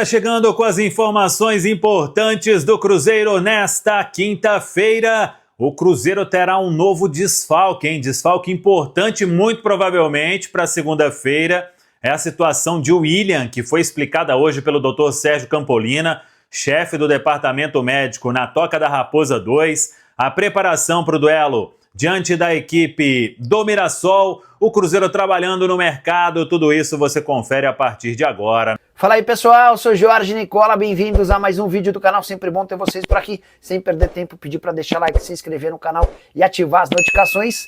Chegando com as informações importantes do Cruzeiro nesta quinta-feira. O Cruzeiro terá um novo desfalque, hein? Desfalque importante, muito provavelmente, para segunda-feira. É a situação de William, que foi explicada hoje pelo Dr. Sérgio Campolina, chefe do Departamento Médico na Toca da Raposa 2. A preparação para o duelo diante da equipe do Mirassol, o Cruzeiro trabalhando no mercado, tudo isso você confere a partir de agora. Fala aí pessoal, eu sou Jorge Nicola, bem-vindos a mais um vídeo do canal, sempre bom ter vocês por aqui, sem perder tempo, pedir para deixar like, se inscrever no canal e ativar as notificações.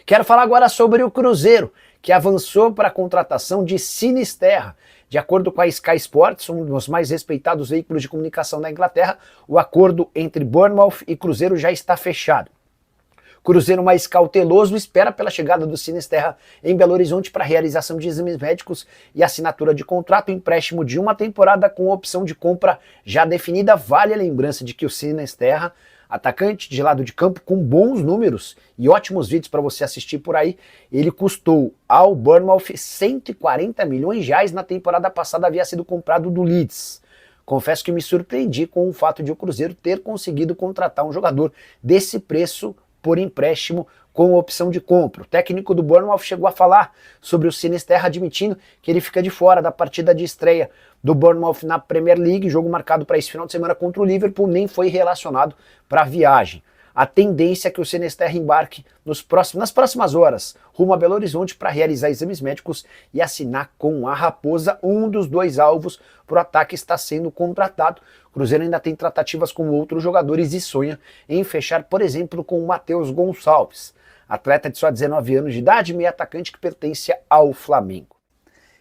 Quero falar agora sobre o Cruzeiro, que avançou para a contratação de Sinisterra. De acordo com a Sky Sports, um dos mais respeitados veículos de comunicação da Inglaterra, o acordo entre Bournemouth e Cruzeiro já está fechado. Cruzeiro mais cauteloso espera pela chegada do Sinisterra em Belo Horizonte para realização de exames médicos e assinatura de contrato, empréstimo de uma temporada com opção de compra já definida. Vale a lembrança de que o Sinisterra, atacante de lado de campo com bons números e ótimos vídeos para você assistir por aí, ele custou ao Bournemouth 140 milhões de reais na temporada passada, havia sido comprado do Leeds. Confesso que me surpreendi com o fato de o Cruzeiro ter conseguido contratar um jogador desse preço por empréstimo com opção de compra. O técnico do Bournemouth chegou a falar sobre o Sinisterra, admitindo que ele fica de fora da partida de estreia do Bournemouth na Premier League, jogo marcado para esse final de semana contra o Liverpool, nem foi relacionado para a viagem. A tendência é que o Sinisterra embarque nas próximas horas rumo a Belo Horizonte para realizar exames médicos e assinar com a Raposa. Um dos dois alvos para o ataque está sendo contratado. O Cruzeiro ainda tem tratativas com outros jogadores e sonha em fechar, por exemplo, com o Matheus Gonçalves, atleta de só 19 anos de idade, meio atacante que pertence ao Flamengo.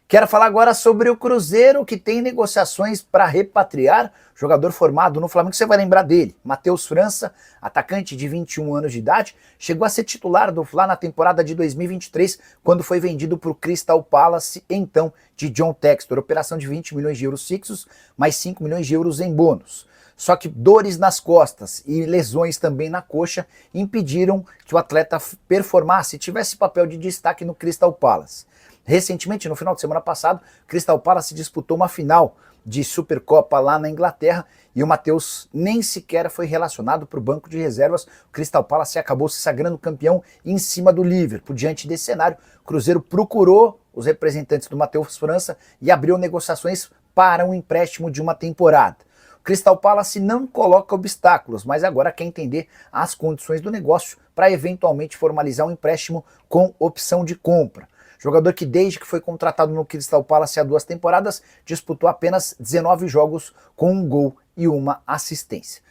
Quero falar agora sobre o Cruzeiro, que tem negociações para repatriar jogador formado no Flamengo. Você vai lembrar dele, Matheus França, atacante de 21 anos de idade, chegou a ser titular do Fla na temporada de 2023, quando foi vendido para o Crystal Palace, então de John Textor. Operação de 20 milhões de euros fixos, mais 5 milhões de euros em bônus. Só que dores nas costas e lesões também na coxa impediram que o atleta performasse e tivesse papel de destaque no Crystal Palace. Recentemente, no final de semana passado, Crystal Palace disputou uma final de Supercopa lá na Inglaterra e o Matheus nem sequer foi relacionado para o banco de reservas. O Crystal Palace acabou se sagrando campeão em cima do Liverpool. Diante desse cenário, o Cruzeiro procurou os representantes do Matheus França e abriu negociações para um empréstimo de uma temporada. O Crystal Palace não coloca obstáculos, mas agora quer entender as condições do negócio para eventualmente formalizar um empréstimo com opção de compra. Jogador que desde que foi contratado no Crystal Palace há 2 temporadas, disputou apenas 19 jogos com 1 gol e 1 assistência.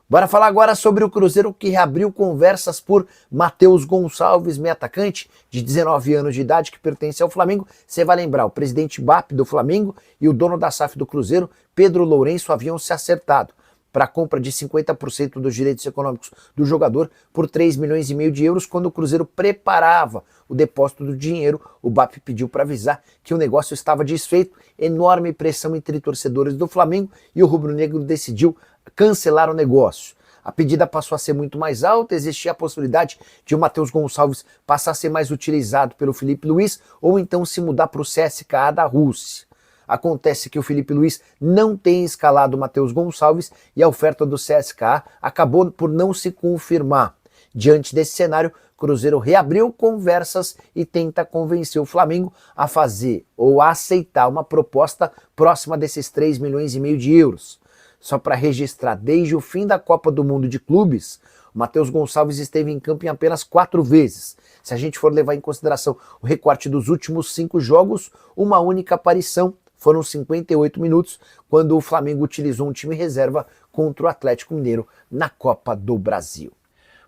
Bora falar agora sobre o Cruzeiro, que reabriu conversas por Matheus Gonçalves, meio atacante de 19 anos de idade, que pertence ao Flamengo. Você vai lembrar, o presidente BAP do Flamengo e o dono da SAF do Cruzeiro, Pedro Lourenço, haviam se acertado para a compra de 50% dos direitos econômicos do jogador por 3 milhões e meio de euros. Quando o Cruzeiro preparava o depósito do dinheiro, o BAP pediu para avisar que o negócio estava desfeito. Enorme pressão entre torcedores do Flamengo e o rubro-negro decidiu cancelar o negócio. A pedida passou a ser muito mais alta, existia a possibilidade de o Matheus Gonçalves passar a ser mais utilizado pelo Felipe Luiz ou então se mudar para o CSKA da Rússia. Acontece que o Felipe Luiz não tem escalado o Matheus Gonçalves e a oferta do CSKA acabou por não se confirmar. Diante desse cenário, o Cruzeiro reabriu conversas e tenta convencer o Flamengo a fazer ou a aceitar uma proposta próxima desses 3 milhões e meio de euros. Só para registrar, desde o fim da Copa do Mundo de Clubes, o Matheus Gonçalves esteve em campo em apenas 4 vezes. Se a gente for levar em consideração o recorte dos últimos 5 jogos, uma única aparição. Foram 58 minutos quando o Flamengo utilizou um time reserva contra o Atlético Mineiro na Copa do Brasil.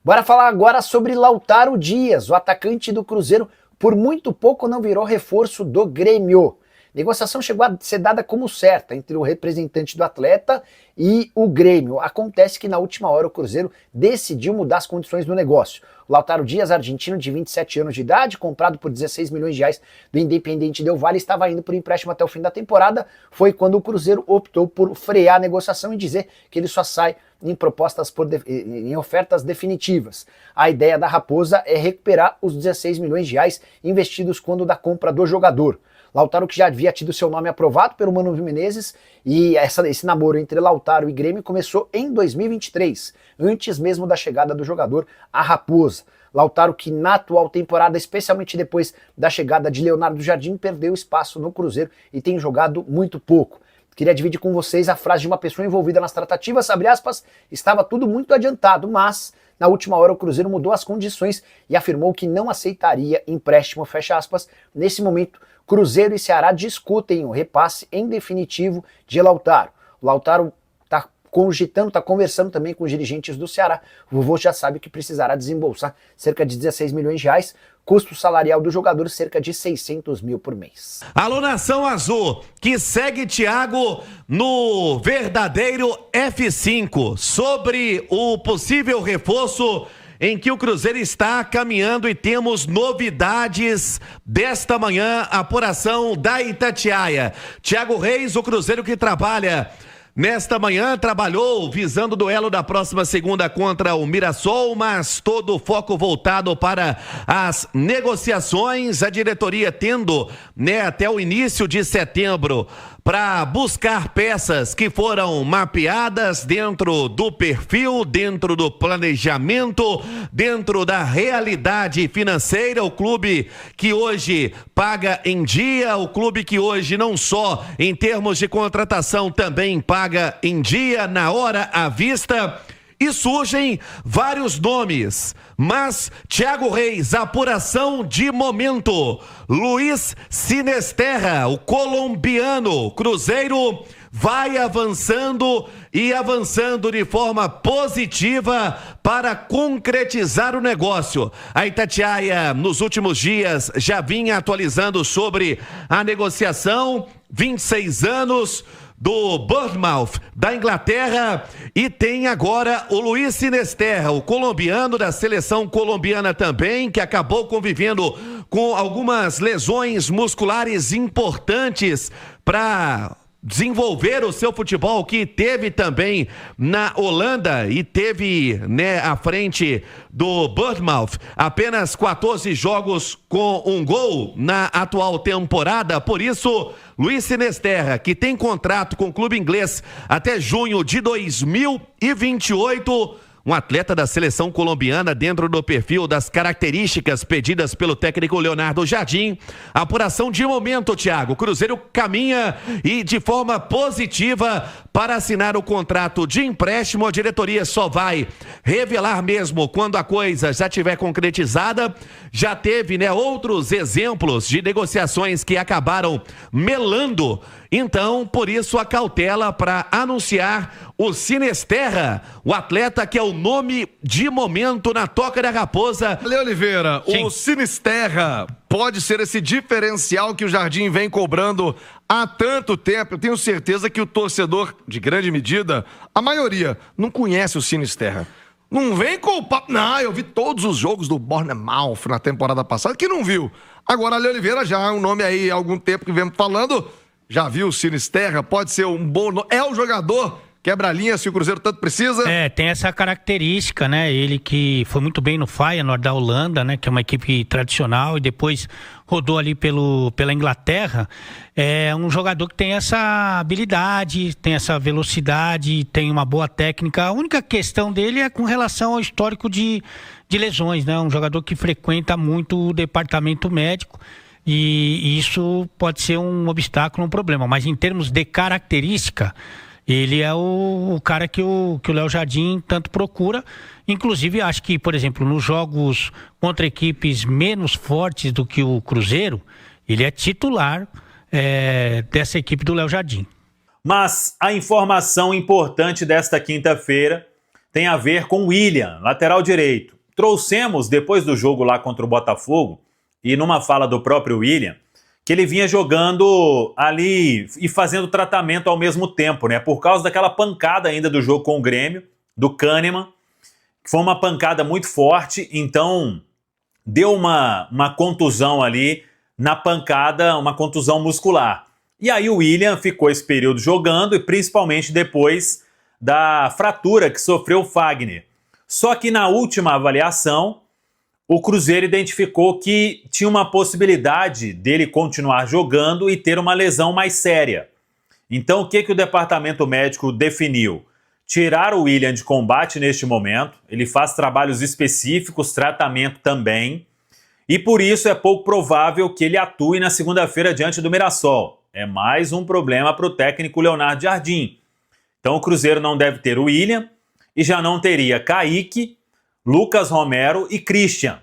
Bora falar agora sobre Lautaro Dias, o atacante do Cruzeiro, por muito pouco não virou reforço do Grêmio. Negociação chegou a ser dada como certa entre o representante do atleta e o Grêmio. Acontece que na última hora o Cruzeiro decidiu mudar as condições do negócio. O Lautaro Dias, argentino de 27 anos de idade, comprado por 16 milhões de reais do Independiente Del Valle, estava indo por empréstimo até o fim da temporada. Foi quando o Cruzeiro optou por frear a negociação e dizer que ele só sai em ofertas definitivas. A ideia da Raposa é recuperar os 16 milhões de reais investidos quando da compra do jogador. Lautaro que já havia tido seu nome aprovado pelo Mano Menezes, e esse namoro entre Lautaro e Grêmio começou em 2023, antes mesmo da chegada do jogador à Raposa. Lautaro que na atual temporada, especialmente depois da chegada de Leonardo Jardim, perdeu espaço no Cruzeiro e tem jogado muito pouco. Queria dividir com vocês a frase de uma pessoa envolvida nas tratativas, abre aspas, estava tudo muito adiantado, mas na última hora o Cruzeiro mudou as condições e afirmou que não aceitaria empréstimo, fecha aspas. Nesse momento, Cruzeiro e Ceará discutem o repasse em definitivo de Lautaro. O Lautaro está cogitando, está conversando também com os dirigentes do Ceará. O vovô já sabe que precisará desembolsar cerca de 16 milhões de reais, custo salarial do jogador cerca de 600 mil por mês. Alô, Nação Azul, que segue Thiago no verdadeiro F5 sobre o possível reforço em que o Cruzeiro está caminhando, e temos novidades desta manhã, apuração da Itatiaia. Thiago Reis, o Cruzeiro que trabalha nesta manhã, trabalhou visando o duelo da próxima segunda contra o Mirassol, mas todo o foco voltado para as negociações, a diretoria tendo, até o início de setembro para buscar peças que foram mapeadas dentro do perfil, dentro do planejamento, dentro da realidade financeira. O clube que hoje paga em dia, o clube que hoje não só em termos de contratação também paga em dia, na hora, à vista. E surgem vários nomes, mas Thiago Reis, apuração de momento. Luiz Sinisterra, o colombiano, Cruzeiro vai avançando e avançando de forma positiva para concretizar o negócio. A Itatiaia, nos últimos dias, já vinha atualizando sobre a negociação, 26 anos, do Bournemouth, da Inglaterra, e tem agora o Luiz Sinisterra, o colombiano da seleção colombiana também, que acabou convivendo com algumas lesões musculares importantes para desenvolver o seu futebol, que teve também na Holanda e teve, à frente do Bournemouth apenas 14 jogos com um gol na atual temporada. Por isso, Luiz Sinisterra, que tem contrato com o clube inglês até junho de 2028, um atleta da seleção colombiana dentro do perfil das características pedidas pelo técnico Leonardo Jardim. Apuração de momento, Thiago. O Cruzeiro caminha e de forma positiva para assinar o contrato de empréstimo. A diretoria só vai revelar mesmo quando a coisa já estiver concretizada. Já teve, outros exemplos de negociações que acabaram melando. Então, por isso, a cautela para anunciar o Sinisterra, o atleta que é o nome de momento na Toca da Raposa. Ale Oliveira, sim, o Sinisterra pode ser esse diferencial que o Jardim vem cobrando há tanto tempo. Eu tenho certeza que o torcedor, de grande medida, a maioria, não conhece o Sinisterra. Não vem com o papo. Não, eu vi todos os jogos do Bournemouth na temporada passada, que não viu. Agora, Ale Oliveira já é um nome aí há algum tempo que vem falando. Já viu o Sinisterra? Pode ser um bom nome. É o jogador quebra-linha se o Cruzeiro tanto precisa? Tem essa característica, Ele que foi muito bem no Feyenoord da Holanda, Que é uma equipe tradicional, e depois rodou ali pela Inglaterra. É um jogador que tem essa habilidade, tem essa velocidade, tem uma boa técnica. A única questão dele é com relação ao histórico de lesões, Um jogador que frequenta muito o departamento médico. E isso pode ser um obstáculo, um problema. Mas em termos de característica, ele é o cara que o Léo Jardim tanto procura. Inclusive, acho que, por exemplo, nos jogos contra equipes menos fortes do que o Cruzeiro, ele é titular dessa equipe do Léo Jardim. Mas a informação importante desta quinta-feira tem a ver com o William, lateral direito. Trouxemos, depois do jogo lá contra o Botafogo, e numa fala do próprio William, que ele vinha jogando ali e fazendo tratamento ao mesmo tempo, por causa daquela pancada ainda do jogo com o Grêmio, do Kahneman, que foi uma pancada muito forte, então deu uma contusão ali na pancada, uma contusão muscular. E aí o William ficou esse período jogando, e principalmente depois da fratura que sofreu o Fagner. Só que na última avaliação, o Cruzeiro identificou que tinha uma possibilidade dele continuar jogando e ter uma lesão mais séria. Então, o que o departamento médico definiu? Tirar o William de combate neste momento, ele faz trabalhos específicos, tratamento também, e por isso é pouco provável que ele atue na segunda-feira diante do Mirassol. É mais um problema para o técnico Leonardo Jardim. Então o Cruzeiro não deve ter o William e já não teria Kaique, Lucas Romero e Christian.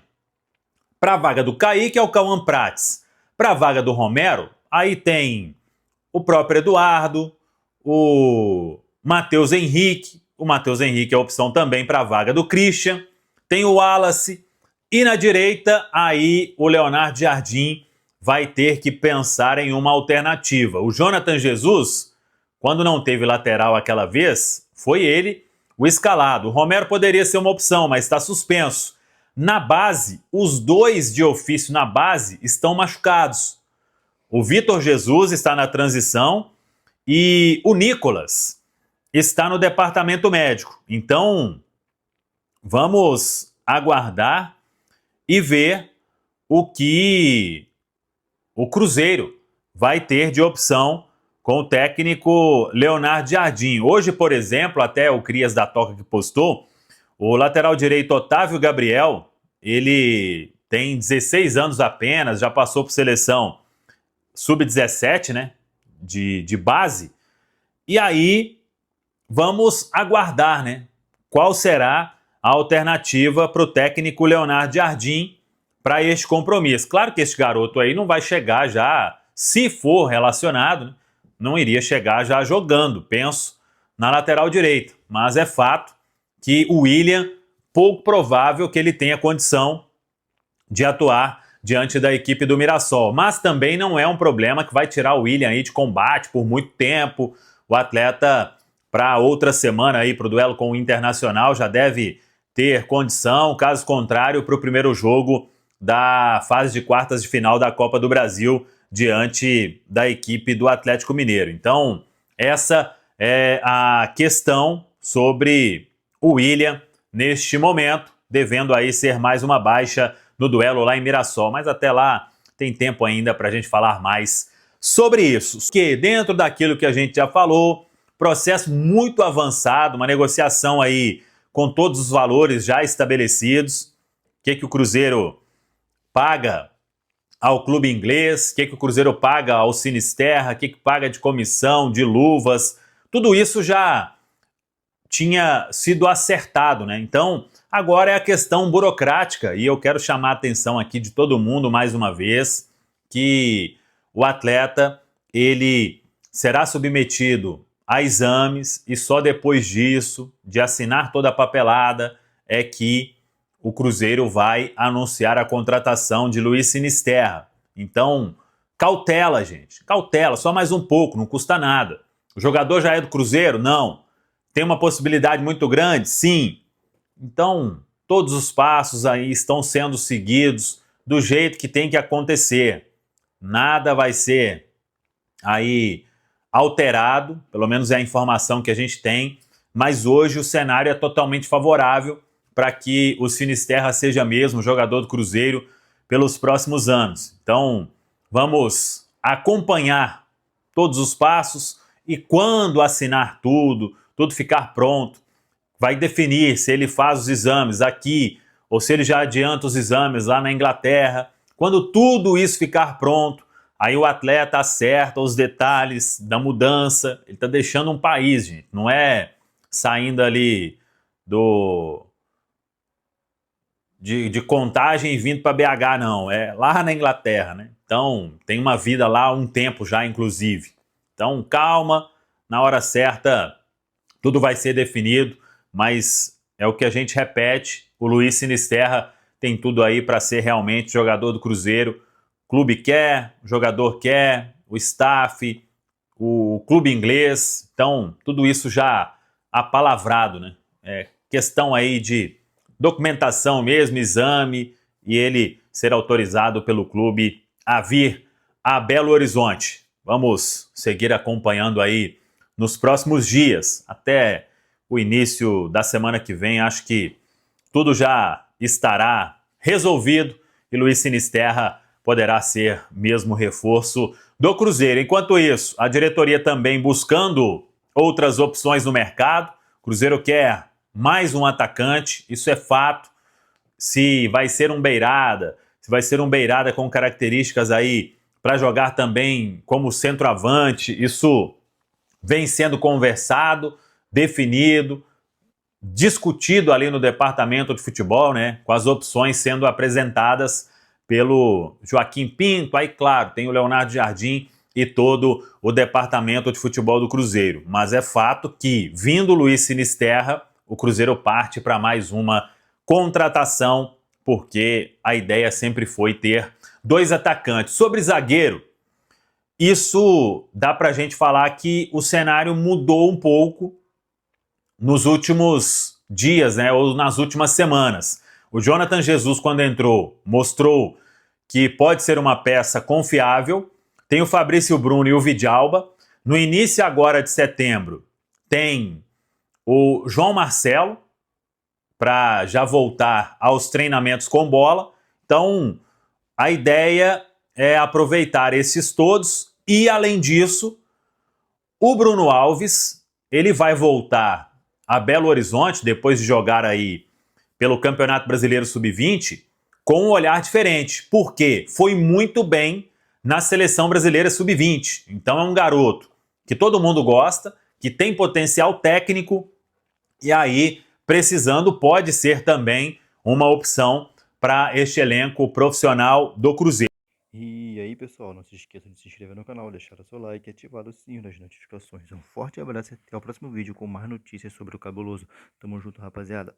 Para a vaga do Kaique é o Cauã Prates. Para a vaga do Romero, aí tem o próprio Eduardo, o Matheus Henrique. O Matheus Henrique é a opção também para a vaga do Christian. Tem o Wallace. E na direita, aí o Leonardo Jardim vai ter que pensar em uma alternativa. O Jonathan Jesus, quando não teve lateral aquela vez, foi ele o escalado. O Romero poderia ser uma opção, mas está suspenso. Na base, os dois de ofício na base estão machucados. O Vitor Jesus está na transição e o Nicolas está no departamento médico. Então, vamos aguardar e ver o que o Cruzeiro vai ter de opção com o técnico Leonardo Jardim. Hoje, por exemplo, até o Crias da Toca que postou, o lateral direito Otávio Gabriel, ele tem 16 anos apenas, já passou por seleção sub-17, né, de base. E aí, vamos aguardar, né, qual será a alternativa para o técnico Leonardo Jardim para este compromisso. Claro que este garoto aí não vai chegar já, se for relacionado, né, não iria chegar já jogando, penso, na lateral direita. Mas é fato que o William, pouco provável que ele tenha condição de atuar diante da equipe do Mirassol. Mas também não é um problema que vai tirar o William aí de combate por muito tempo. O atleta, para outra semana aí, para o duelo com o Internacional, já deve ter condição, caso contrário, para o primeiro jogo da fase de quartas de final da Copa do Brasil diante da equipe do Atlético Mineiro. Então, essa é a questão sobre o William neste momento, devendo aí ser mais uma baixa no duelo lá em Mirassol. Mas até lá tem tempo ainda para a gente falar mais sobre isso. Que dentro daquilo que a gente já falou, processo muito avançado, uma negociação aí com todos os valores já estabelecidos. O que o Cruzeiro paga ao clube inglês, o que o Cruzeiro paga ao Sinisterra, o que paga de comissão, de luvas, tudo isso já tinha sido acertado, né? Então, agora é a questão burocrática, e eu quero chamar a atenção aqui de todo mundo mais uma vez, que o atleta, ele será submetido a exames e só depois disso, de assinar toda a papelada, é que o Cruzeiro vai anunciar a contratação de Luiz Sinisterra. Então, cautela, gente. Cautela, só mais um pouco, não custa nada. O jogador já é do Cruzeiro? Não. Tem uma possibilidade muito grande? Sim. Então, todos os passos aí estão sendo seguidos do jeito que tem que acontecer. Nada vai ser aí alterado, pelo menos é a informação que a gente tem, mas hoje o cenário é totalmente favorável para que o Sinisterra seja mesmo jogador do Cruzeiro pelos próximos anos. Então, vamos acompanhar todos os passos e quando assinar tudo ficar pronto, vai definir se ele faz os exames aqui ou se ele já adianta os exames lá na Inglaterra. Quando tudo isso ficar pronto, aí o atleta acerta os detalhes da mudança. Ele está deixando um país, gente. Não é saindo ali de Contagem e vindo para BH, não. É lá na Inglaterra, né? Então, tem uma vida lá há um tempo já, inclusive. Então, calma. Na hora certa, tudo vai ser definido. Mas é o que a gente repete. O Luiz Sinisterra tem tudo aí para ser realmente jogador do Cruzeiro. O clube quer, o jogador quer, o staff, o clube inglês. Então, tudo isso já apalavrado, né? É questão aí de documentação mesmo, exame, e ele ser autorizado pelo clube a vir a Belo Horizonte. Vamos seguir acompanhando aí nos próximos dias, até o início da semana que vem. Acho que tudo já estará resolvido e Luiz Sinisterra poderá ser mesmo reforço do Cruzeiro. Enquanto isso, a diretoria também buscando outras opções no mercado. O Cruzeiro quer mais um atacante, isso é fato. Se vai ser um beirada, se vai ser um beirada com características aí para jogar também como centroavante, isso vem sendo conversado, definido, discutido ali no departamento de futebol, né, com as opções sendo apresentadas pelo Joaquim Pinto. Aí, claro, tem o Leonardo Jardim e todo o departamento de futebol do Cruzeiro. Mas é fato que, vindo o Luiz Sinisterra, o Cruzeiro parte para mais uma contratação, porque a ideia sempre foi ter 2 atacantes. Sobre zagueiro, isso dá para a gente falar que o cenário mudou um pouco nos últimos dias, né, ou nas últimas semanas. O Jonathan Jesus, quando entrou, mostrou que pode ser uma peça confiável. Tem o Fabrício Bruno e o Vidalba. No início agora de setembro, tem o João Marcelo, para já voltar aos treinamentos com bola. Então, a ideia é aproveitar esses todos e, além disso, o Bruno Alves, ele vai voltar a Belo Horizonte, depois de jogar aí pelo Campeonato Brasileiro Sub-20, com um olhar diferente, porque foi muito bem na Seleção Brasileira Sub-20. Então é um garoto que todo mundo gosta, que tem potencial técnico, e aí, precisando, pode ser também uma opção para este elenco profissional do Cruzeiro. E aí, pessoal, não se esqueça de se inscrever no canal, deixar o seu like e ativar o sininho das notificações. Um forte abraço e até o próximo vídeo com mais notícias sobre o Cabuloso. Tamo junto, rapaziada.